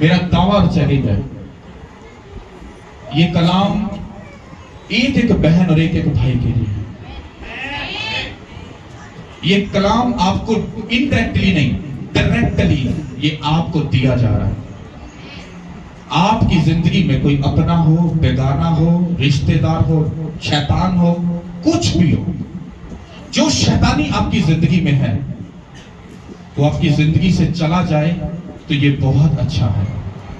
मेरा दावा और चैलेंज है, ये कलाम एक बहन और एक भाई के लिए है। ये कलाम आपको इनडायरेक्टली नहीं, डायरेक्टली ये आपको दिया जा रहा है। आपकी जिंदगी में कोई अपना हो, बेगाना हो, रिश्तेदार हो, शैतान हो, कुछ भी हो, जो शैतानी आपकी जिंदगी में है वो आपकी जिंदगी से चला जाए तो ये बहुत अच्छा है,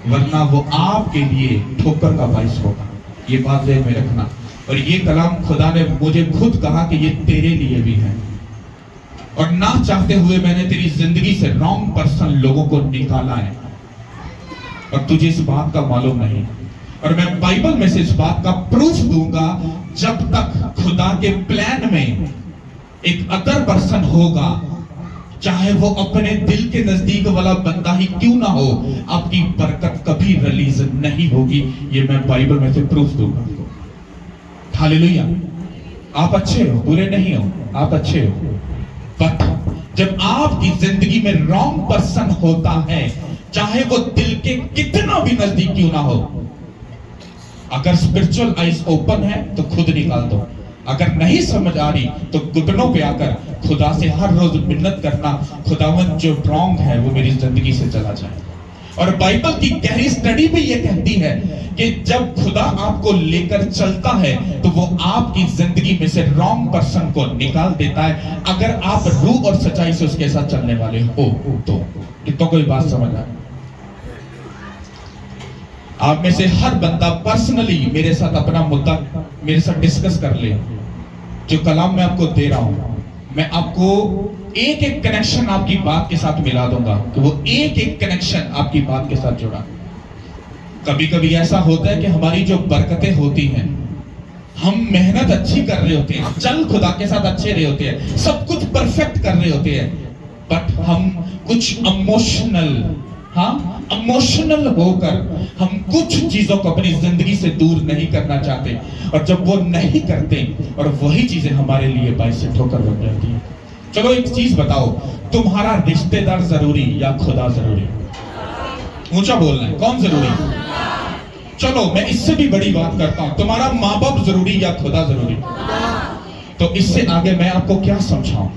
वरना वो आपके लिए ठोकर का बाइस होगा। ये बात ध्यान में रखना। और ये कलाम खुदा ने मुझे खुद कहा कि ये तेरे लिए भी है, और ना चाहते हुए मैंने तेरी जिंदगी से रॉन्ग पर्सन लोगों को निकाला है, और तुझे इस बात का मालूम नहीं। और मैं बाइबल में से इस बात का प्रूफ दूंगा, जब तक खुदा के प्लान में एक अदर पर्सन होगा, चाहे वो अपने दिल के नजदीक वाला बंदा ही क्यों ना हो, आपकी बरकत कभी रिलीज नहीं होगी। ये मैं बाइबल में से प्रूफ दूंगा। हालेलुया। आप अच्छे हो, बुरे नहीं हो, आप अच्छे हो। बट जब आपकी जिंदगी में रॉन्ग पर्सन होता है, चाहे वो दिल के कितना भी नजदीक क्यों ना हो, अगर स्पिरिचुअल आइज ओपन है तो खुद निकाल दो। अगर नहीं समझ आ रही तो घुटनों पे आकर खुदा से हर रोज मिन्नत करना, खुदावन जो रॉन्ग है वो मेरी जिंदगी से चला जाए। और बाइबल की गहरी स्टडी भी ये कहती है कि जब खुदा आपको लेकर चलता है तो वो आपकी जिंदगी में से रॉन्ग पर्सन को निकाल देता है, अगर आप रूह और सच्चाई से उसके साथ चलने वाले हो तो कोई बात समझ आए। आप में से हर बंदा पर्सनली मेरे साथ अपना मुद्दा मेरे साथ डिस्कस कर ले। जो कलाम मैं आपको दे रहा हूं, मैं आपको एक एक कनेक्शन आपकी बात के साथ मिला दूंगा, कि वो एक एक कनेक्शन आपकी बात के साथ जुड़ा। कभी कभी ऐसा होता है कि हमारी जो बरकतें होती हैं, हम मेहनत अच्छी कर रहे होते हैं, चल खुदा के साथ अच्छे रहे होते हैं, सब कुछ परफेक्ट कर रहे होते हैं, बट हम कुछ इमोशनल होकर हम कुछ चीजों को अपनी जिंदगी से दूर नहीं करना चाहते, और जब वो नहीं करते और वही चीजें हमारे लिए बाइस से ठोकर बन जाती है। चलो एक चीज बताओ, तुम्हारा रिश्तेदार जरूरी या खुदा जरूरी? ऊंचा बोलना है, कौन जरूरी? चलो मैं इससे भी बड़ी बात करता हूं, तुम्हारा माँ बाप जरूरी या खुदा जरूरी? तो इससे आगे मैं आपको क्या समझाऊं?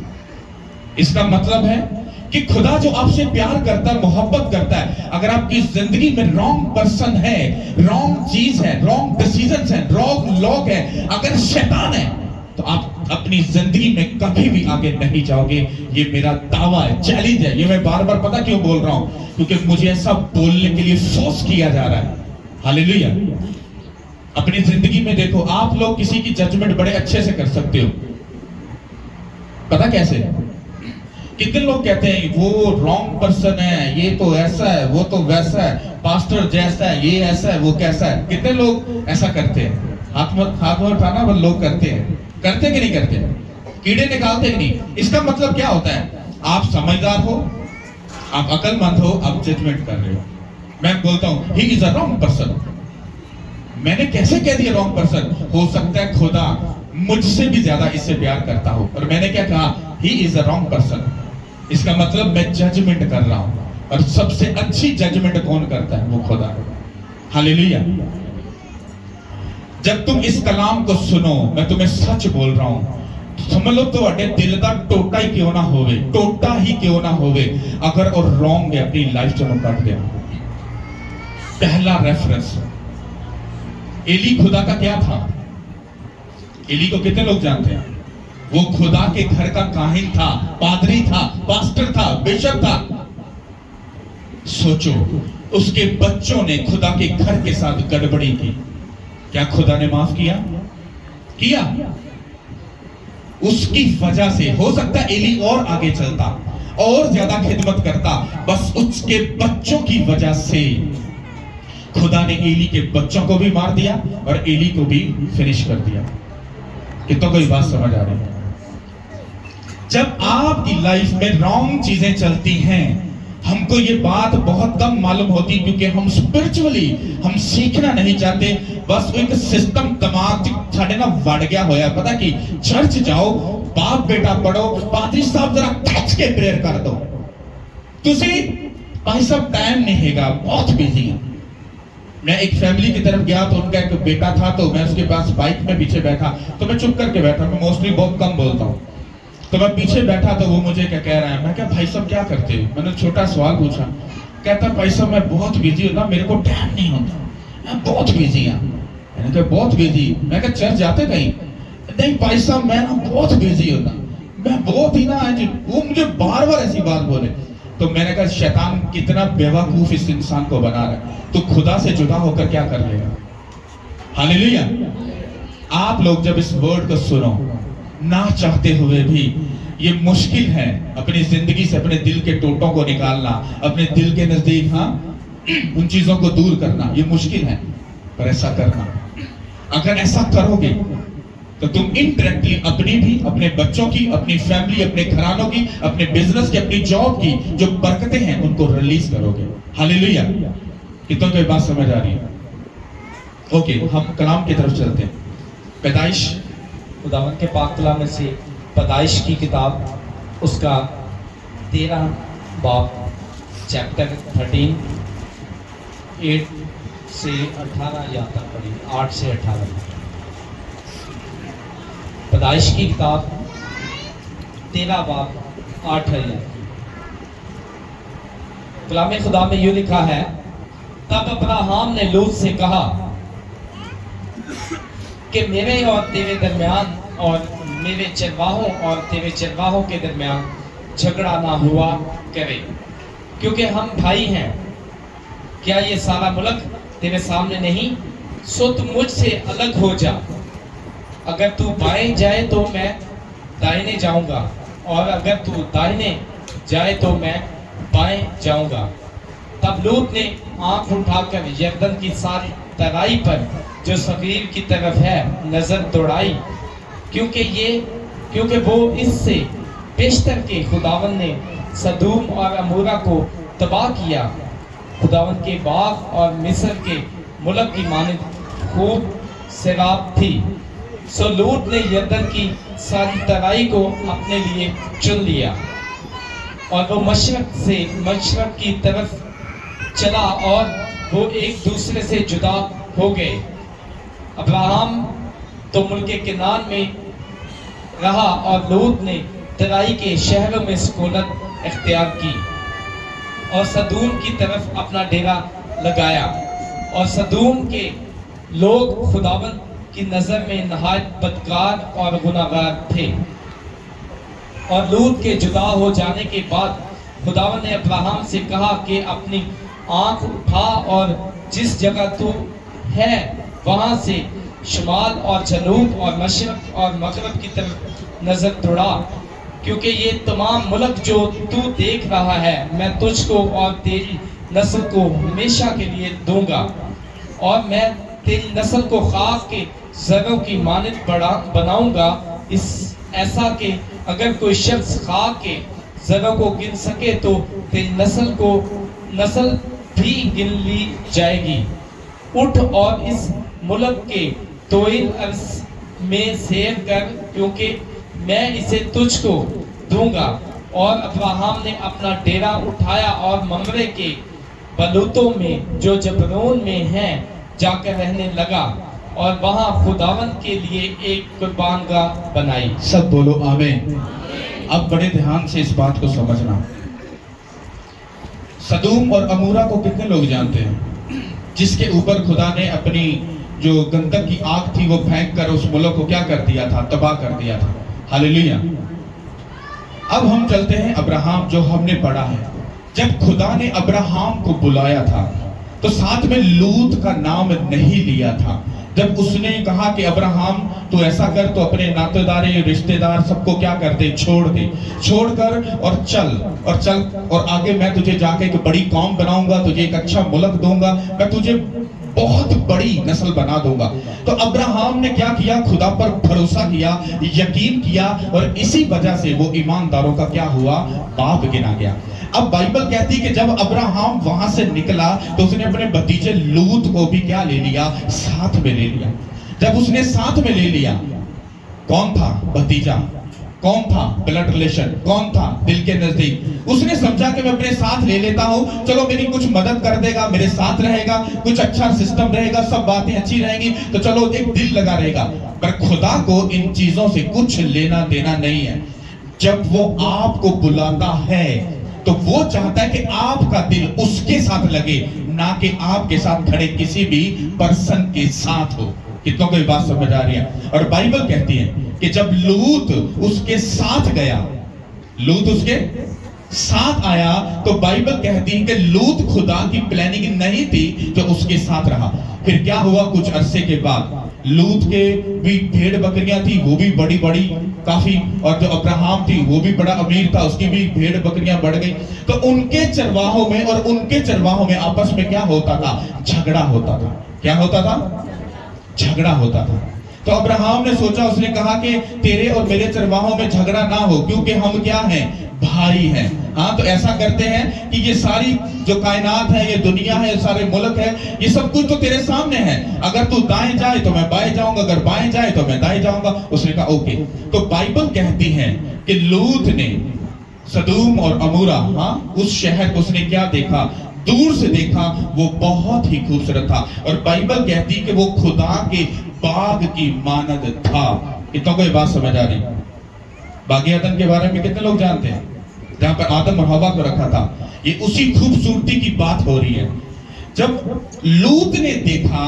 इसका मतलब है कि खुदा जो आपसे प्यार करता है, मोहब्बत करता है, अगर आपकी जिंदगी में रॉन्ग पर्सन है, रॉन्ग चीज है, रॉन्ग डिसीजंस है, रॉन्ग लोग है, अगर शैतान है, तो आप अपनी जिंदगी में कभी भी आगे नहीं जाओगे। ये मेरा दावा है, चैलेंज है। ये मैं बार बार पता क्यों बोल रहा हूं? क्योंकि मुझे ऐसा बोलने के लिए फोर्स किया जा रहा है। हालेलुया। अपनी जिंदगी में देखो, आप लोग किसी की जजमेंट बड़े अच्छे से कर सकते हो। पता कैसे? कितने लोग कहते हैं वो रॉन्ग पर्सन है, ये तो ऐसा है, वो तो वैसा है, पास्टर जैसा है, ये ऐसा है, वो कैसा है। कितने लोग ऐसा करते हैं? हाथ में उठाना, वो लोग करते हैं। करते कि नहीं करते? कीड़े निकालते कि नहीं? इसका मतलब क्या होता है? आप समझदार हो, आप अक्लमंद हो, आप जजमेंट कर रहे हो। मैं बोलता हूं he is a wrong person. मैंने कैसे कह दिया रॉन्ग पर्सन? हो सकता है खुदा मुझसे भी ज्यादा इससे प्यार करता हो, और मैंने क्या कहा? He is a wrong person. इसका मतलब मैं जजमेंट कर रहा हूं, और सबसे अच्छी जजमेंट कौन करता है? वो खुदा। हालेलुया। जब तुम इस कलाम को सुनो, मैं तुम्हें सच बोल रहा हूं, समझ लो तो दिल का टोटा ही क्यों ना होवे, टोटा ही क्यों ना होवे, अगर और रॉन्ग है अपनी लाइफ चलो काट गया। पहला रेफरेंस, एली खुदा का क्या था? एली को कितने लोग जानते हैं? वो खुदा के घर का काहिन था, पादरी था, पास्टर था, बिशप था। सोचो, उसके बच्चों ने खुदा के घर के साथ गड़बड़ी की, क्या खुदा ने माफ किया? किया। उसकी वजह से हो सकता है एली और आगे चलता, और ज्यादा खिदमत करता, बस उसके बच्चों की वजह से खुदा ने एली के बच्चों को भी मार दिया और एली को भी फिनिश कर दिया। कितना कोई बात समझ आ रही है? जब आपकी लाइफ में रॉन्ग चीजें चलती हैं, हमको ये बात बहुत कम मालूम होती, क्योंकि हम स्पिरिचुअली हम सीखना नहीं चाहते। बस एक सिस्टम दिमाग साढ़े ना बढ़ गया होया, पता कि चर्च जाओ, बाप बेटा पढ़ो, पादरी साहब जरा खच के प्रेयर कर दो, तुसी भाई साहब टाइम नहीं हैगा, बहुत बिजी है। मैं एक फैमिली की तरफ गया तो उनका एक बेटा था, तो मैं उसके पास बाइक में पीछे बैठा, तो मैं चुप करके बैठा, मैं मोस्टली बहुत कम बोलता हूँ। तो मैं पीछे बैठा तो वो मुझे क्या कह रहा है, मैं क्या भाई साहब क्या करते हो, मैंने छोटा सवाल पूछा। कहता भाई साहब मैं बहुत बिजी हूँ ना, मेरे को टाइम नहीं होता, मैं बहुत बिजी हूँ। मैंने कहा बहुत बिजी, मैं क्या चर्च जाते कहीं? नहीं भाई साहब मैं ना बहुत बिजी हूँ ना, मैं बहुत ही ना आज। वो मुझे बार बार ऐसी बात बोले। तो मैंने कहा शैतान कितना बेवकूफ इस इंसान को बना रहा है, तो खुदा से जुदा होकर क्या कर लेगा। हालेलुया। आप लोग जब इस वर्ड को सुनो, ना चाहते हुए भी, ये मुश्किल है अपनी जिंदगी से अपने दिल के टोटों को निकालना, अपने दिल के नजदीक हाँ उन चीजों को दूर करना, ये मुश्किल है, पर ऐसा करना। अगर ऐसा करोगे तो तुम इनडायरेक्टली अपनी भी, अपने बच्चों की, अपनी फैमिली, अपने घरानों की, अपने बिजनेस की, अपनी जॉब की जो बरकतें हैं उनको रिलीज करोगे। हालेलुया। कितनों को बात समझ आ रही है? ओके, हम कलाम की तरफ चलते हैं। पैदाइश, खुदावंद के पाक कलाम में से पैदाइश की किताब, उसका 13 बाब, चैप्टर 13, 8 से 18 यहाँ तक पढ़ी, 8 से 18। पैदाइश की किताब 13 बाब 8 आयत। कलाम खुदा में यूं लिखा है, तब अब्राहम ने लूत से कहा कि मेरे और तेरे दरमियान और मेरे चरवाहों और तेरे चरवाहों के दरमियान झगड़ा ना हुआ करे, क्योंकि हम भाई हैं। क्या ये सारा मुल्क तेरे सामने नहीं? सो तू मुझसे अलग हो जा। अगर तू बाएं जाए तो मैं दाहिने जाऊंगा, और अगर तू दाहिने जाए तो मैं बाएं जाऊंगा। तब लूत ने आंख उठाकर यरदन की सारी तराई पर जो सगीर की तरफ है नजर दौड़ाई, क्योंकि वो इससे बेशतर के खुदावन ने सदूम और अमूरा को तबाह किया। खुदावन के बाग और मिस्र के मुल्क की मानिंद खूब सैराब थी। सो लूत ने यरदन की सारी तराई को अपने लिए चुन लिया, और वो मशरक की तरफ चला, और वो एक दूसरे से जुदा हो गए। अब्राहम तो मुल्के किनान में रहा, और लूत ने तराई के शहरों में सुकूनत इख्तियार की, और सदूम की तरफ अपना डेरा लगाया। और सदूम के लोग खुदावन की नजर में नहायत बदकार और गुनाहगार थे। और लूत के जुदा हो जाने के बाद खुदावन ने अब्राहम से कहा कि अपनी आंख उठा और जिस जगह तू है वहां से शुमाल और जनूब और मशरक और मगरब की तरफ नजर दौड़ा, क्योंकि ये तमाम मुल्क जो तू देख रहा है मैं तुझको और तेरी नस्ल को हमेशा के लिए दूंगा, और मैं तेरी नस्ल को खाक के जरों की मानित बनाऊंगा, इस ऐसा कि अगर कोई शख्स खाक के जरों को गिन सके तो तेरी नस्ल भी गिन ली जाएगी। उठ और इस मुल्क के तोइल अर्ज में सैर कर, क्योंकि मैं इसे तुझको दूंगा। और अब्राहम ने अपना डेरा उठाया और ममरे के बलूतों में जो जबरून में हैं जाकर रहने लगा, और वहां खुदावन के लिए एक कुर्बानगाह बनाई। सब बोलो आमीन। अब बड़े ध्यान से इस बात को समझना। सदूम और अमूरा को कितने लोग जानते हैं? जिसके ऊपर खुदा ने अपनी जो गंधक की आग थी वो फेंक कर उस मुल्क को क्या कर दिया था? तबाह कर दिया था। हालेलुया। अब हम चलते हैं अब्राहम, जो हमने पढ़ा है। जब खुदा ने अब्राहम को बुलाया था तो साथ में लूत का नाम नहीं लिया था। जब उसने कहा कि अब्राहम तू ऐसा कर, तो अपने नातेदार रिश्तेदार सबको क्या कर दे? छोड़ दे, छोड़कर और चल और आगे मैं तुझे जाके एक बड़ी कौम बनाऊंगा, तुझे एक अच्छा मुल्क दूंगा, मैं तुझे बहुत बड़ी नस्ल बना दूंगा। तो अब्राहम ने क्या किया? खुदा पर भरोसा किया, यकीन किया, और इसी वजह से वो ईमानदारों का क्या हुआ? बाप गिना गया। अब बाइबल कहती कि जब अब्राहम वहां से निकला तो उसने अपने भतीजे लूत को भी क्या ले लिया? साथ में ले लिया। जब उसने साथ में ले लिया, कौन था भतीजा? कौन था ब्लड रिलेशन, कौन था दिल के नजदीक। उसने समझा कि मैं अपने साथ ले लेता हूं, चलो मेरी कुछ मदद कर देगा, मेरे साथ रहेगा, कुछ अच्छा सिस्टम रहेगा, सब बातें अच्छी रहेंगी, तो चलो एक दिल लगा रहेगा। पर खुदा को इन चीजों से कुछ लेना देना नहीं है। जब वो आपको बुलाता है तो वो चाहता है कि आपका दिल उसके साथ लगे, ना कि आपके साथ खड़े किसी भी पर्सन के साथ हो। कितनों को ये बात समझ आ रही है? और बाइबल कहती है कि जब लूत उसके साथ गया, लूत उसके साथ आया, तो बाइबल कहती है कि लूत खुदा की प्लानिंग नहीं थी जो उसके साथ रहा। फिर क्या हुआ? कुछ अरसे के बाद लूत के भी भेड़ बकरियां थी, वो भी बड़ी बड़ी काफी, और जो अब्राहम थी वो भी बड़ा अमीर था, उसकी भी भेड़ बकरियां बढ़ गई। तो उनके चरवाहों में और उनके चरवाहों में आपस में क्या होता था? झगड़ा होता था। क्या होता था? झगड़ा होता था। तो अब्राहम ने सोचा, उसने कहा कि तेरे और मेरे चरवाहों में झगड़ा ना हो, क्योंकि हम क्या हैं? भाई हैं। हाँ, तो ऐसा करते हैं कि ये सारी जो कायनात है, ये दुनिया है, सारे मुल्क है, ये सब कुछ तो तेरे सामने है। अगर तू दाएं जाए तो मैं बाएं जाऊंगा, अगर बाएं जाए तो मैं दाएं जाऊंगा। उसने कहा ओके। तो बाइबल कहती है कि लूत ने सदूम और अमूरा, हाँ, उस शहर को उसने क्या देखा? दूर से देखा, वो बहुत ही खूबसूरत था। और बाइबल कहती कि वो खुदा के बाग की मानद था। कितनों को ये बात समझ आ रही? बागी अदन के बारे में कितने लोग जानते हैं? जहां पर आदम और हवा को रखा था, ये उसी खूबसूरती की बात हो रही है। जब लूत ने देखा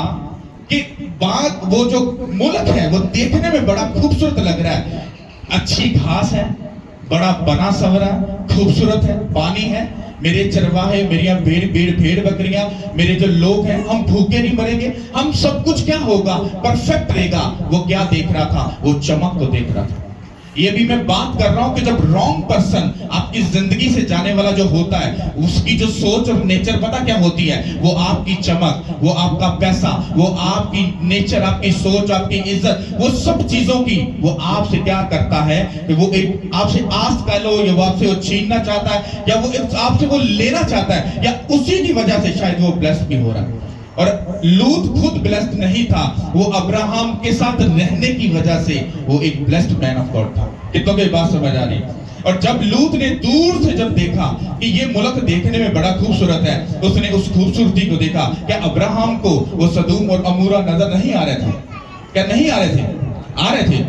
कि बाग, वो जो मुल्क है वो देखने में बड़ा खूबसूरत लग रहा है, अच्छी घास है, बड़ा बना सवरा, खूबसूरत है, पानी है, मेरे चरवाहे, मेरी भेड़ बकरियां, मेरे जो लोग हैं, हम भूखे नहीं मरेंगे, हम सब कुछ क्या होगा? परफेक्ट रहेगा। वो क्या देख रहा था? वो चमक को देख रहा था। ये भी मैं बात कर रहा हूं कि जब रॉन्ग पर्सन आपकी जिंदगी से जाने वाला जो होता है, उसकी जो सोच और नेचर पता क्या होती है? वो आपकी चमक, वो आपका पैसा, वो आपकी नेचर, आपकी सोच, आपकी इज्जत, वो सब चीजों की वो आपसे क्या करता है? वो एक आपसे आस कह लो, या वो आपसे वो छीनना चाहता है, या वो आपसे वो लेना चाहता है, या उसी की वजह से शायद वो ब्लेस्ड भी हो रहा है। और लूत खुद ब्लेस्ड नहीं था, वो अब्राहम के साथ रहने की वजह से वो एक ब्लेस्ड मैन ऑफ गॉड था। कितनों को ये बात समझ आ रही? और जब लूत ने दूर से जब देखा कि ये मुल्क देखने में बड़ा खूबसूरत है, उसने उस खूबसूरती को देखा। क्या अब्राहम को वो सदूम और अमूरा नजर नहीं आ रहे थे? क्या नहीं आ रहे थे? आ रहे थे।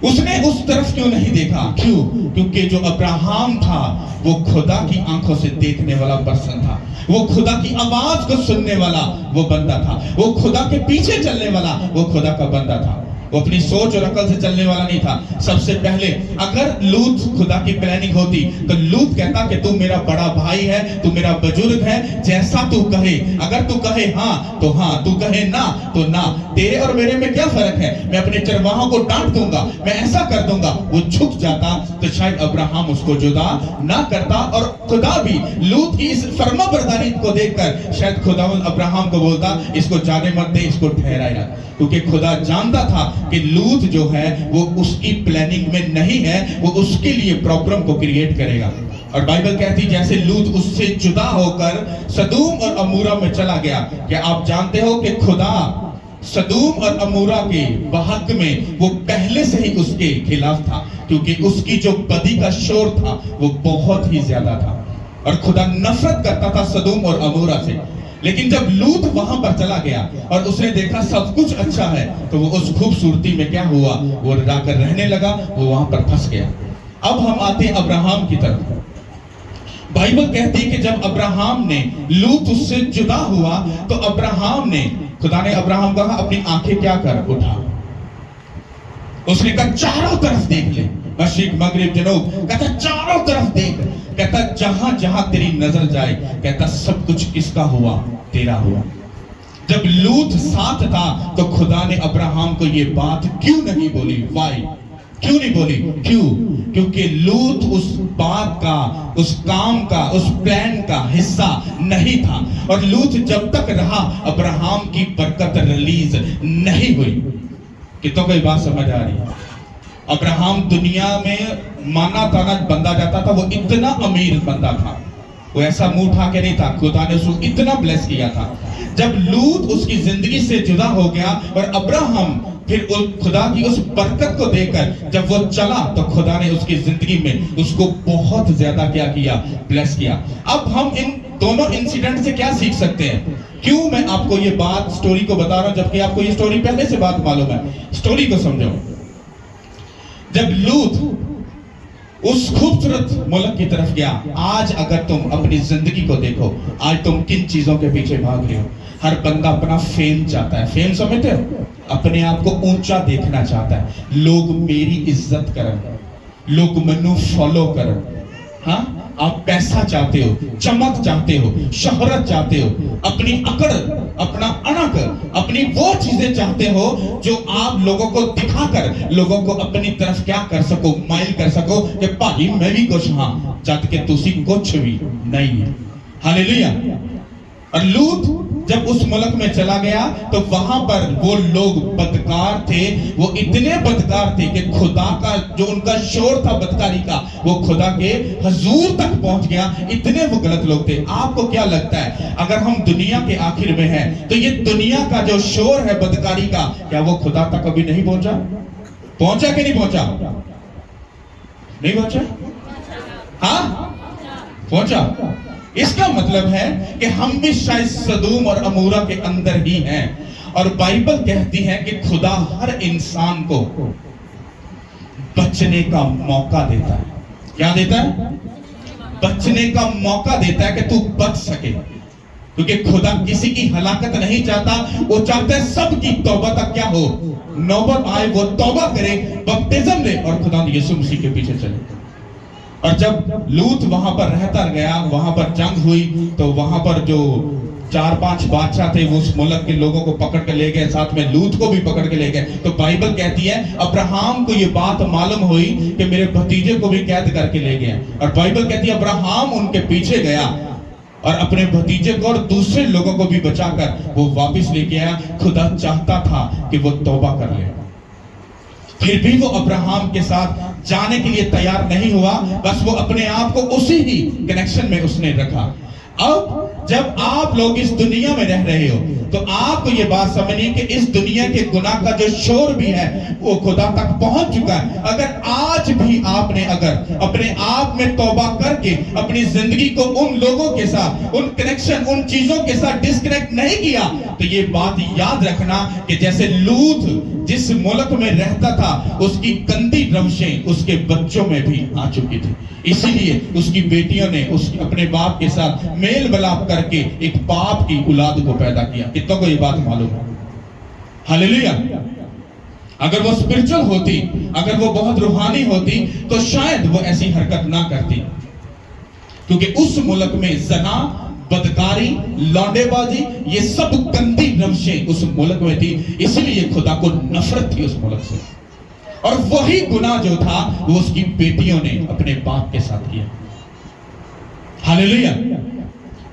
उसने उस तरफ क्यों नहीं देखा? क्यों? क्योंकि जो अब्राहम था वो खुदा की आंखों से देखने वाला पर्सन था, वो खुदा की आवाज को सुनने वाला वो बंदा था, वो खुदा के पीछे चलने वाला वो खुदा का बंदा था। वो अपनी सोच और अकल से चलने वाला नहीं था। सबसे पहले अगर लूत खुदा की प्लानिंग होती तो लूत कहता कि तू मेरा बड़ा भाई है, तू मेरा बुजुर्ग है, जैसा तू कहे, अगर तू कहे हाँ तो हाँ, तू कहे ना तो ना, तेरे और मेरे में क्या फर्क है? मैं अपने चरवाहों को डांट दूंगा, मैं ऐसा कर दूंगा। वो झुक जाता तो शायद अब्राहम उसको जुदा ना करता, और खुदा भी लूत की इस फर्माबरदारी को देखकर शायद खुदावंद अब्राहम को बोलता, इसको जाने मत दे, इसको ठहराया। क्योंकि खुदा जानता था कि लूत जो है वो उसकी प्लानिंग में नहीं है, वो उसके लिए प्रॉब्लम को क्रिएट करेगा। और बाइबल कहती जैसे लूत उससे जुदा होकर सदूम और अमूरा में चला गया। क्या आप जानते हो कि खुदा सदूम और अमूरा के हक में वो पहले से ही उसके खिलाफ था, क्योंकि उसकी जो बदी का शोर था वो बहुत ही ज्यादा था, और खुदा नफरत करता था सदूम और अमूरा से। लेकिन जब लूत वहां पर चला गया और उसने देखा सब कुछ अच्छा है, तो वो उस खूबसूरती में क्या हुआ? वो जाकर रहने लगा, वो वहां पर फंस गया। अब हम आते हैं अब्राहम की तरफ। बाइबल कहती है कि जब अब्राहम ने लूत उससे जुदा हुआ तो अब्राहम ने, खुदा ने अब्राहम कहा अपनी आंखें क्या कर? उठा। उसने कहा चारों तरफ देख ले, मशरिक मगरिब जनूब, कहता चारों तरफ देख, कहता जहां जहां तेरी नजर जाए, कहता सब कुछ किसका हुआ? तेरा हुआ। जब लूत साथ था तो खुदा ने अब्राहम को ये बात क्यों नहीं बोली? वाई? क्यों नहीं बोली? क्यों? क्योंकि लूत उस बात का, उस काम का, उस प्लान का हिस्सा नहीं था। और लूत जब तक रहा अब्राहम की बरकत रिलीज नहीं हुई। कितनों को ये बात समझ आ रही है? अब्राहम दुनिया में माना ताना बंदा जाता था, वो इतना अमीर बंदा था, वो ऐसा मुंह उठा के नहीं था, खुदा ने उसको इतना ब्लेस किया था। जब लूत उसकी जिंदगी से जुदा हो गया और अब्राहम फिर खुदा की उस बरकत को देखकर जब वो चला तो खुदा ने उसकी जिंदगी में उसको बहुत ज्यादा क्या किया, ब्लेस किया। अब हम इन दोनों इंसिडेंट से क्या सीख सकते हैं? क्यों मैं आपको ये बात स्टोरी को बता रहा हूं जबकि आपको ये स्टोरी पहले से बात मालूम है? स्टोरी को समझो। जब लूत उस खूबसूरत मुल्क की तरफ गया, आज अगर तुम अपनी जिंदगी को देखो, आज तुम किन चीजों के पीछे भाग रहे हो? हर बंदा अपना फेम चाहता है। फेम समझते हो? अपने आप को ऊंचा देखना चाहता है। लोग मेरी इज्जत करें, लोग मैनू फॉलो करें। हाँ, आप पैसा चाहते हो, चमक चाहते हो, शोहरत चाहते हो, अपनी अकड़, अपना अणक, अपनी वो चीजें चाहते हो जो आप लोगों को दिखाकर लोगों को अपनी तरफ क्या कर सको, माइल कर सको कि भाई मैं भी कुछ हाँ, जद के तुसी कुछ भी नहीं है। हालेलुया। और लूत जब उस मुल्क में चला गया तो वहां पर वो लोग बदकार थे, वो इतने बदकार थे कि खुदा का जो उनका शोर था बदकारी का, वो खुदा के हजूर तक पहुंच गया। इतने वो गलत लोग थे। आपको क्या लगता है अगर हम दुनिया के आखिर में हैं तो ये दुनिया का जो शोर है बदकारी का, क्या वो खुदा तक कभी नहीं पहुंचा? पहुंचा कि नहीं पहुंचा? नहीं पहुंचा? हाँ, पहुंचा। इसका मतलब है कि हम भी शायद सदूम और अमूरा के अंदर ही हैं। और बाइबल कहती है कि खुदा हर इंसान को बचने का मौका देता है। क्या देता है? बचने का मौका देता है कि तू बच सके, क्योंकि खुदा किसी की हलाकत नहीं चाहता। वो चाहता है सबकी तौबा तक क्या हो, नौबत आए, वो तौबा करे, बपतिस्म ले और खुदा यीशु मसीह के पीछे चले। और जब लूत वहां पर रहता गया, वहां पर जंग हुई तो वहां पर जो 4-5 बादशाह थे वो उस मुल्क के लोगों को पकड़ के ले गए, साथ में लूत को भी पकड़ के ले गए। तो बाइबल कहती है अब्राहम को ये बात मालूम हुई कि मेरे भतीजे को भी कैद करके ले गए। और बाइबल कहती है अब्राहम उनके पीछे गया और अपने भतीजे को और दूसरे लोगों को भी बचाकर वो वापस लेके आया। खुदा चाहता था कि वो तौबा कर ले, फिर भी वो अब्राहम के साथ जाने के लिए तैयार नहीं हुआ। बस वो अपने आप को उसी ही कनेक्शन में उसने रखा। अब जब आप लोग इस दुनिया में रह रहे हो तो आपको ये बात समझनी कि इस दुनिया के गुनाह का जो शोर भी है वो खुदा तक पहुंच चुका है। अगर आज भी आपने अगर अपने आप में तौबा करके अपनी जिंदगी को उन लोगों के साथ, उन कनेक्शन, उन चीजों के साथ डिस्कनेक्ट नहीं किया तो ये बात याद रखना कि जैसे लूत जिस मुल्क में रहता था उसकी गंदी रविशें उसके बच्चों में भी आ चुकी थी। इसीलिए उसकी बेटियों ने अपने बाप के साथ मेल मिलाप करके एक पाप की औलाद को पैदा किया। कितनों को ये बात मालूम है? हालेलुया। अगर वो स्पिरिचुअल होती, अगर वो बहुत रूहानी होती तो शायद वो ऐसी हरकत ना करती, क्योंकि उस मुल्क में जना, बदकारी, लौंडेबाजी, ये सब गंदी रविशें उस मुल्क में थी। इसलिए खुदा को नफरत थी उस मुल्क से। और वही गुनाह जो था वो उसकी बेटियों ने अपने बाप के साथ किया। हालेलुया।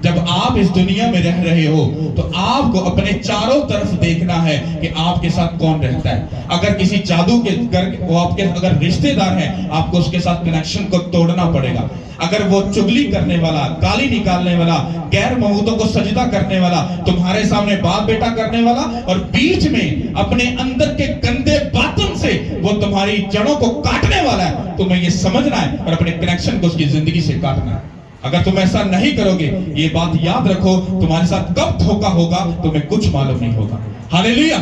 जब आप इस दुनिया में रह रहे हो तो आपको अपने चारों तरफ देखना है कि आपके साथ कौन रहता है। अगर किसी जादू के घर वो आपके अगर रिश्तेदार है, आपको उसके साथ कनेक्शन को तोड़ना पड़ेगा। अगर वो चुगली करने वाला, गाली निकालने वाला, गैर मौजूदों को सजदा करने वाला, तुम्हारे सामने बाप बेटा करने वाला और बीच में अपने अंदर के गंदे बातों से वो तुम्हारी जड़ों को काटने वाला है, तुम्हें ये समझना है और अपने कनेक्शन को उसकी जिंदगी से काटना है। अगर तुम ऐसा नहीं करोगे, ये बात याद रखो, तुम्हारे साथ कब धोखा होगा तुम्हें कुछ मालूम नहीं होगा। हालेलुया।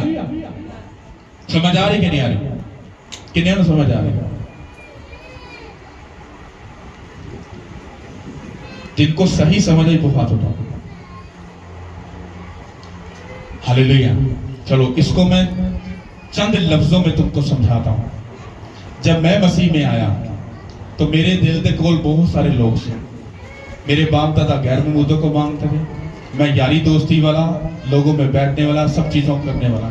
समझ आ रही कि नहीं आ रही? कि नहीं समझ आ रही? जिनको सही समझ आई वो हाथ उठाओ। हालेलुया। चलो इसको मैं चंद लफ्जों में तुमको समझाता हूं। जब मैं मसीह में आया तो मेरे दिल के कोल बहुत सारे लोग थे। मेरे बाप दादा गैर मौजूदों को मांगते थे, मैं यारी दोस्ती वाला, लोगों में बैठने वाला, सब चीजों करने वाला।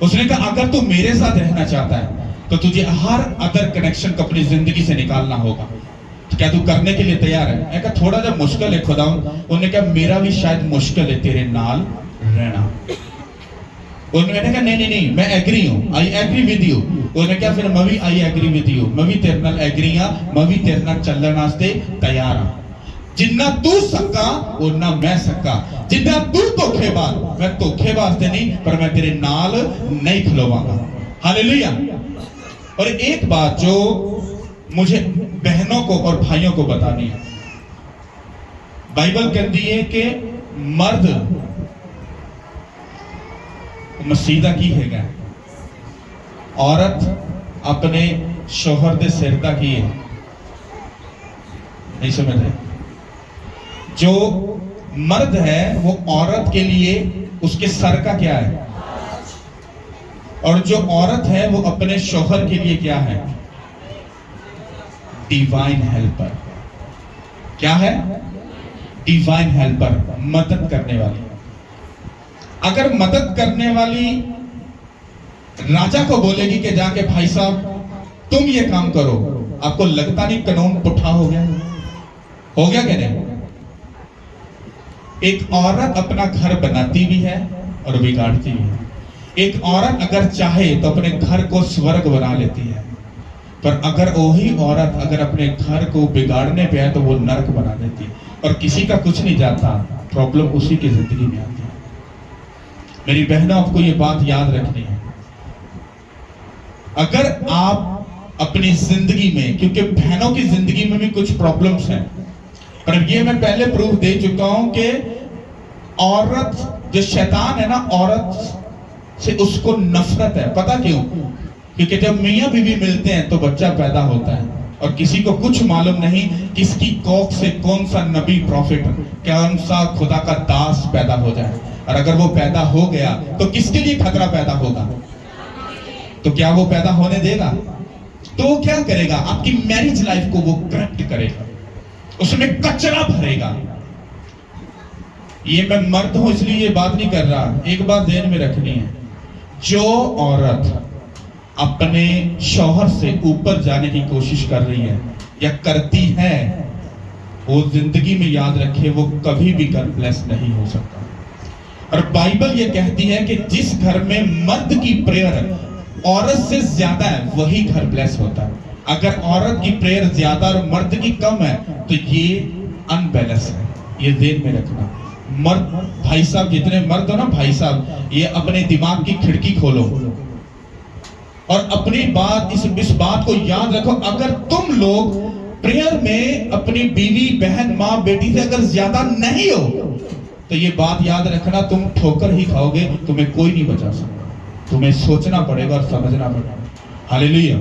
उसने कहा अगर तू मेरे साथ रहना चाहता है तो तुझे हर अदर कनेक्शन को अपनी जिंदगी से निकालना होगा। तो क्या तू करने के लिए तैयार है? मैं कहा थोड़ा सा मुश्किल है खुदा। उन्होंने कहा मेरा भी शायद मुश्किल है तेरे नाल रहना। उन्होंने कहा नहीं नहीं मैं एग्री हूं, आई एग्री विद यू। उन्होंने कहा फिर मैं भी आई एग्री विद यू, मैं भी तेरे नाल एग्री हां, मैं भी तेरे नाल चलने वास्ते तैयार हां। जिन्ना तू सक्का उन्ना मैं सक्का, जिन्ना तू धोखेबाज मैं धोखेबाज नहीं, पर मैं तेरे नाल नहीं खलोवांगा। हालेलुया। और एक बात जो मुझे बहनों को और भाइयों को बतानी है, बाइबल कहती है कि मर्द मसीदा की है, औरत अपने शोहर दे सिरता की है। नहीं समझ रहे? जो मर्द है वो औरत के लिए उसके सर का क्या है, और जो औरत है वो अपने शोहर के लिए क्या है? Divine helper. क्या है? डिवाइन हेल्पर, मदद करने वाली। अगर मदद करने वाली राजा को बोलेगी कि जाके भाई साहब तुम ये काम करो, आपको लगता नहीं कानून पुट्ठा हो गया? हो गया क्या नहीं? एक औरत अपना घर बनाती भी है और बिगाड़ती भी है। एक औरत अगर चाहे तो अपने घर को स्वर्ग बना लेती है, पर अगर वही औरत अगर अपने घर को बिगाड़ने पे है तो वो नरक बना देती है, और किसी का कुछ नहीं जाता, प्रॉब्लम उसी की जिंदगी में आती है। मेरी बहनों, आपको ये बात याद रखनी है। अगर आप अपनी जिंदगी में, क्योंकि बहनों की जिंदगी में भी कुछ प्रॉब्लम्स हैं, पर ये मैं पहले प्रूफ दे चुका हूं कि औरत, जो शैतान है ना, औरत से उसको नफरत है। पता क्यों? क्योंकि जब मियां बीवी मिलते हैं तो बच्चा पैदा होता है, और किसी को कुछ मालूम नहीं किसकी कोख से कौन सा नबी, प्रॉफिट, कौन सा खुदा का दास पैदा हो जाए। और अगर वो पैदा हो गया तो किसके लिए खतरा पैदा होगा? तो क्या वो पैदा होने देगा? तो वो क्या करेगा? आपकी मैरिज लाइफ को वो करप्ट करेगा, उसमें कचरा भरेगा। ये मैं मर्द हूं इसलिए ये बात नहीं कर रहा। एक बात ध्यान में रखनी है, जो औरत अपने शौहर से ऊपर जाने की कोशिश कर रही है या करती है, वो जिंदगी में याद रखे वो कभी भी घर ब्लेस नहीं हो सकता। और बाइबल ये कहती है कि जिस घर में मर्द की प्रेयर औरत से ज्यादा है वही घर ब्लेस होता है। अगर औरत की प्रेयर ज्यादा और मर्द की कम है तो ये अनबैलेंस है। ये ध्यान में रखना। मर्द, भाई साहब जितने मर्द हो ना, भाई साहब ये अपने दिमाग की खिड़की खोलो और अपनी बात, इस बात को याद रखो। अगर तुम लोग प्रेयर में अपनी बीवी, बहन, माँ, बेटी से अगर ज्यादा नहीं हो तो ये बात याद रखना, तुम ठोकर ही खाओगे, तुम्हें कोई नहीं बचा सकता। तुम्हें सोचना पड़ेगा और समझना पड़ेगा। हालेलुया।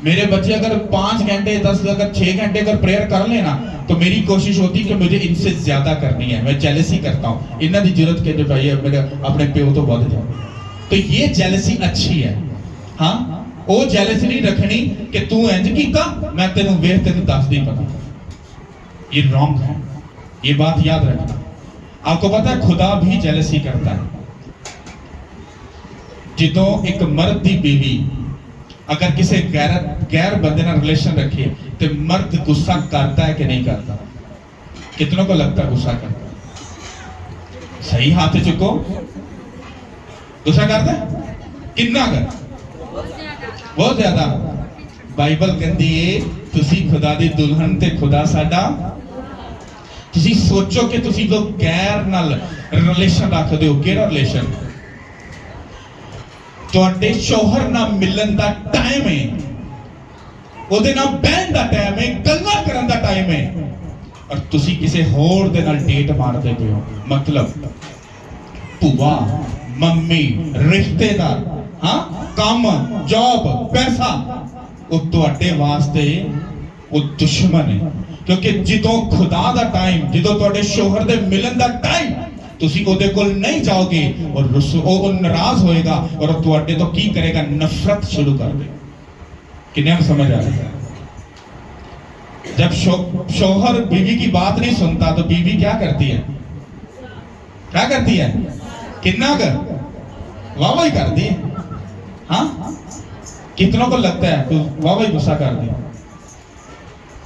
मेरे बच्चे अगर 5 घंटे 10 अगर 6 घंटे अगर प्रेयर कर लेना तो मेरी कोशिश होती कि मुझे इनसे ज्यादा करनी है। मैं जेलसी करता हूँ, इन्ना की जरूरत के भाई मेरे अपने प्यो तो बहुत जाओ, तो ये जेलसी अच्छी है। हाँ, वो जेलसी नहीं रखनी कि तू इंज कीता मैं तेनू वेख तेनू दस दी पता। ये रॉन्ग है, ये बात याद रखना। आपको पता है खुदा भी जेलसी करता है। जिदों एक मर्द की बीवी अगर किसी गैर बंदे ना रिलेशन रखे तो मर्द गुस्सा करता है कि नहीं करता? कितनों को लगता है गुस्सा करता है? सही हाथ चुको, गुस्सा करता है? कितना कर? बहुत ज्यादा। बाइबल कहती है तुसी खुदा दी दुल्हन ते खुदा साडा। तुसी सोचो कि तुसी लोग गैर नाल रिलेशन रखदे हो। केड़ा रिलेशन? ਤੁਹਾਡੇ ਸ਼ੌਹਰ ਨਾਲ ਮਿਲਣ ਦਾ ਟਾਈਮ ਹੈ, ਉਹਦੇ ਨਾਲ ਬਹਿਣ ਦਾ ਟਾਈਮ ਹੈ, ਗੱਲਾਂ ਕਰਨ ਦਾ ਟਾਈਮ ਹੈ, ਔਰ ਤੁਸੀਂ ਕਿਸੇ ਹੋਰ ਦੇ ਨਾਲ ਡੇਟ ਮਾਰਦੇ ਪਏ ਹੋ। ਮਤਲਬ ਭੂਆ, ਮੰਮੀ, ਰਿਸ਼ਤੇਦਾਰ, ਹਾਂ, ਕੰਮ, ਜੌਬ, ਪੈਸਾ, ਉਹ ਤੁਹਾਡੇ ਵਾਸਤੇ ਉਹ ਦੁਸ਼ਮਣ ਹੈ। ਕਿਉਂਕਿ ਜਦੋਂ ਖੁਦਾ ਦਾ ਟਾਈਮ, ਜਦੋਂ ਤੁਹਾਡੇ ਸ਼ੌਹਰ ਦੇ ਮਿਲਣ ਦਾ ਟਾਈਮ तुसी ओदे कोल नहीं जाओगे और वो नाराज होएगा और तुहाडे तो की करेगा? नफरत शुरू कर देगा। किन्ने समझ आ रहा है? जब शौहर बीवी की बात नहीं सुनता तो बीवी क्या करती है? क्या करती है? कितना कर वाह वाह करती है। हाँ, कितनों को लगता है तू वाह वाह गुस्सा कर दी?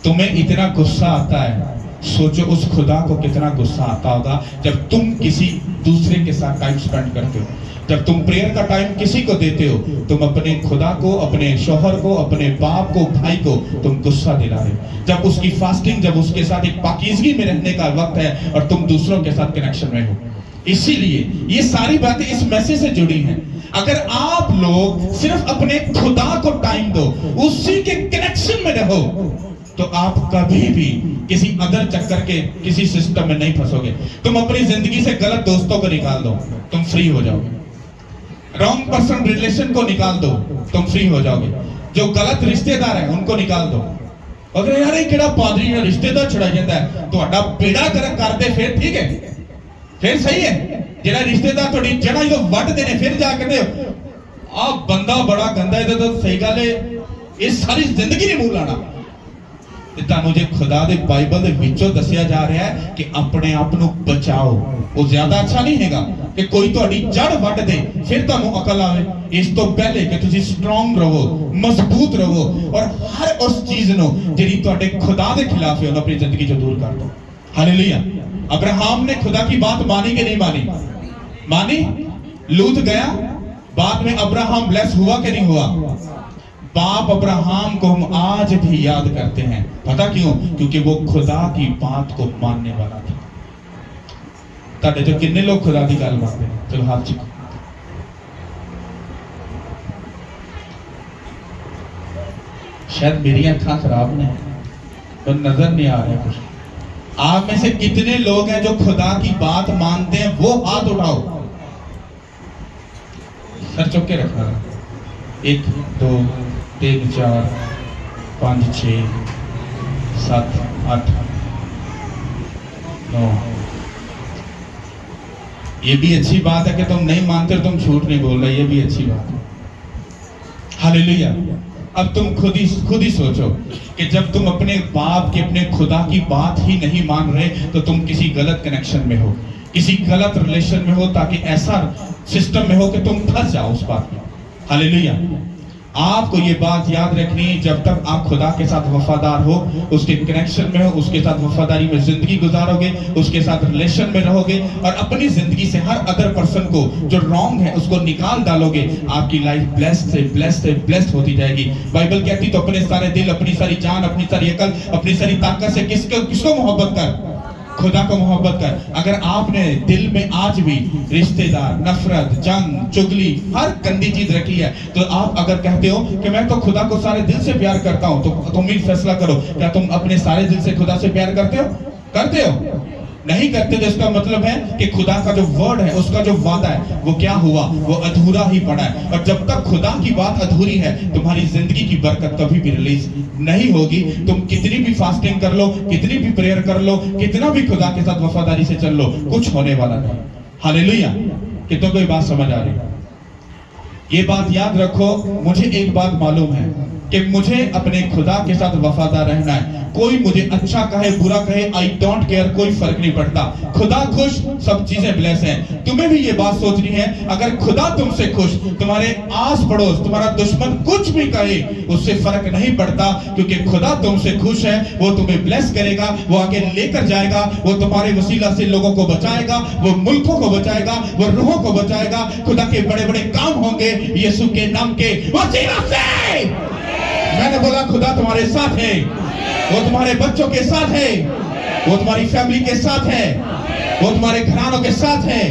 तुम्हें इतना गुस्सा आता है, सोचो उस खुदा को कितना गुस्सा आता होगा जब तुम किसी दूसरे के साथ टाइम स्पेंड करते हो। जब तुम प्रेयर का टाइम किसी को देते हो, तुम अपने खुदा को, अपने शौहर को, अपने बाप को, भाई को तुम गुस्सा दिला रहे हो। जब उसकी फास्टिंग, जब उसके साथ एक पाकीज़गी में रहने का वक्त है और तुम दूसरों के साथ कनेक्शन में हो, इसीलिए ये सारी बातें इस मैसेज से जुड़ी हैं। अगर आप लोग सिर्फ अपने खुदा को टाइम दो, उसी के कनेक्शन में रहो, तो आप कभी भी किसी अदर चक्कर के किसी सिस्टम में नहीं फंसोगे। तुम अपनी जिंदगी से गलत दोस्तों को निकाल दो, तुम फ्री हो जाओगे। रॉन्ग पर्सन रिलेशन को निकाल दो, तुम फ्री हो जाओगे। जो गलत रिश्तेदार है उनको निकाल दो। अगर यार ये केड़ा पादरी ने रिश्तेदार छुड़ा जाता है, तो बेड़ा कर दे, फिर ठीक है, फिर सही है। जेड़ा रिश्तेदार थोड़ी जड़ा जो वट देने, फिर जा कहते आ बंदा बड़ा गंदा है, तो सही गल है, ये सारी जिंदगी नहीं मूल लाना। ਤੁਹਾਨੂੰ ਜੇ खुदा दे बाइबल दे विचों दसिया जा रहा है कि अपने आप ਨੂੰ बचाओ, वो ज्यादा अच्छा नहीं हैगा कि कोई ਤੁਹਾਡੀ जड़ वट दे फिर ਤੁਹਾਨੂੰ अकल आवे। इस तो पहले कि ਤੁਸੀਂ स्ट्रांग रहो, मजबूत रहो और हर उस चीज ਨੂੰ ਜਿਹੜੀ ਤੁਹਾਡੇ खुदा ਦੇ खिलाफ है ਉਹਨੂੰ अपनी जिंदगी चों दूर कर दो। हालेलुया। अब्राहम ने खुदा की बात मानी कि नहीं मानी? मानी। लूत गया, बाद में अब्राहम ब्लेस हुआ कि नहीं हुआ? बाप अब्राहम को हम आज भी याद करते हैं। पता क्यों? क्योंकि वो खुदा की बात को मानने वाला था। ताड़े जो कितने लोग खुदा की गल मानते हैं? चलो हाथ चुको। शायद मेरी अखा खराब ने, तो नजर नहीं आ रहा कुछ। आप में से कितने लोग हैं जो खुदा की बात मानते हैं? वो हाथ उठाओ। सर चुक के रखना। 1 2 3 4 5 6 7 8 9। ये भी अच्छी बात है कि तुम नहीं मानते और तुम झूठ नहीं बोल रहे, ये भी अच्छी बात है। हालेलुया। अब तुम खुद ही सोचो कि जब तुम अपने बाप के, अपने खुदा की बात ही नहीं मान रहे, तो तुम किसी गलत कनेक्शन में हो, किसी गलत रिलेशन में हो, ताकि ऐसा सिस्टम में हो कि तुम फंस जाओ उस बात में। हालेलुया। आपको ये बात याद रखनी है, जब तक आप खुदा के साथ वफादार हो, उसके कनेक्शन में हो, उसके साथ वफादारी में जिंदगी गुजारोगे, उसके साथ रिलेशन में रहोगे और अपनी जिंदगी से हर अदर पर्सन को जो रॉन्ग है उसको निकाल डालोगे, आपकी लाइफ ब्लेस्ड से ब्लेस्ड से ब्लेस्ड होती जाएगी। बाइबल कहती तो अपने सारे दिल, अपनी सारी जान, अपनी सारी अकल, अपनी सारी ताकत से किसको मोहब्बत कर? खुदा को मोहब्बत कर। अगर आपने दिल में आज भी रिश्तेदार, नफरत, जंग, चुगली, हर गंदी चीज रखी है, तो आप अगर कहते हो कि मैं तो खुदा को सारे दिल से प्यार करता हूं, तो तुम ही फैसला करो, क्या तुम अपने सारे दिल से खुदा से प्यार करते हो? करते हो? नहीं करते तो इसका मतलब है कि खुदा का जो वर्ड है, उसका जो वादा है, वो क्या हुआ? वो अधूरा ही पड़ा है। और जब तक खुदा की बात अधूरी है, तुम्हारी जिंदगी की बरकत कभी भी रिलीज नहीं होगी। तुम कितनी भी फास्टिंग कर लो, कितनी भी प्रेयर कर लो, कितना भी खुदा के साथ वफादारी से चल लो, कुछ होने वाला नहीं। हालेलुया। कितनों को ये बात समझ आ रही है? ये बात याद रखो। मुझे एक बात मालूम है कि मुझे अपने खुदा के साथ वफादार रहना है। कोई मुझे अच्छा कहे, बुरा कहे, आई डोंट केयर, कोई फर्क नहीं पड़ता। खुदा खुश, सब चीजें ब्लेस हैं। तुम्हें भी ये बात सोचनी है, अगर खुदा तुमसे खुश, तुम्हारे आस पड़ोस, तुम्हारा दुश्मन कुछ भी कहे, उससे फर्क नहीं पड़ता, क्योंकि खुदा तुमसे खुश है। वो तुम्हें ब्लेस करेगा, वो आगे लेकर जाएगा, वो तुम्हारे वसीला से लोगों को बचाएगा, वो मुल्कों को बचाएगा, वो रूहों को बचाएगा। खुदा के बड़े बड़े काम होंगे यीशु के नाम के वसीला से। मैंने बोला खुदा तुम्हारे साथ है, वो तुम्हारे बच्चों के साथ है, वो तुम्हारी फैमिली के साथ है, वो तुम्हारे घरानों के साथ है।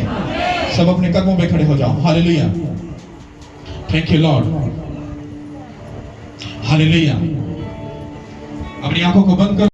सब अपने कदमों पे खड़े हो जाओ। Hallelujah. Thank you Lord. Hallelujah. अपनी आंखों को बंद करो।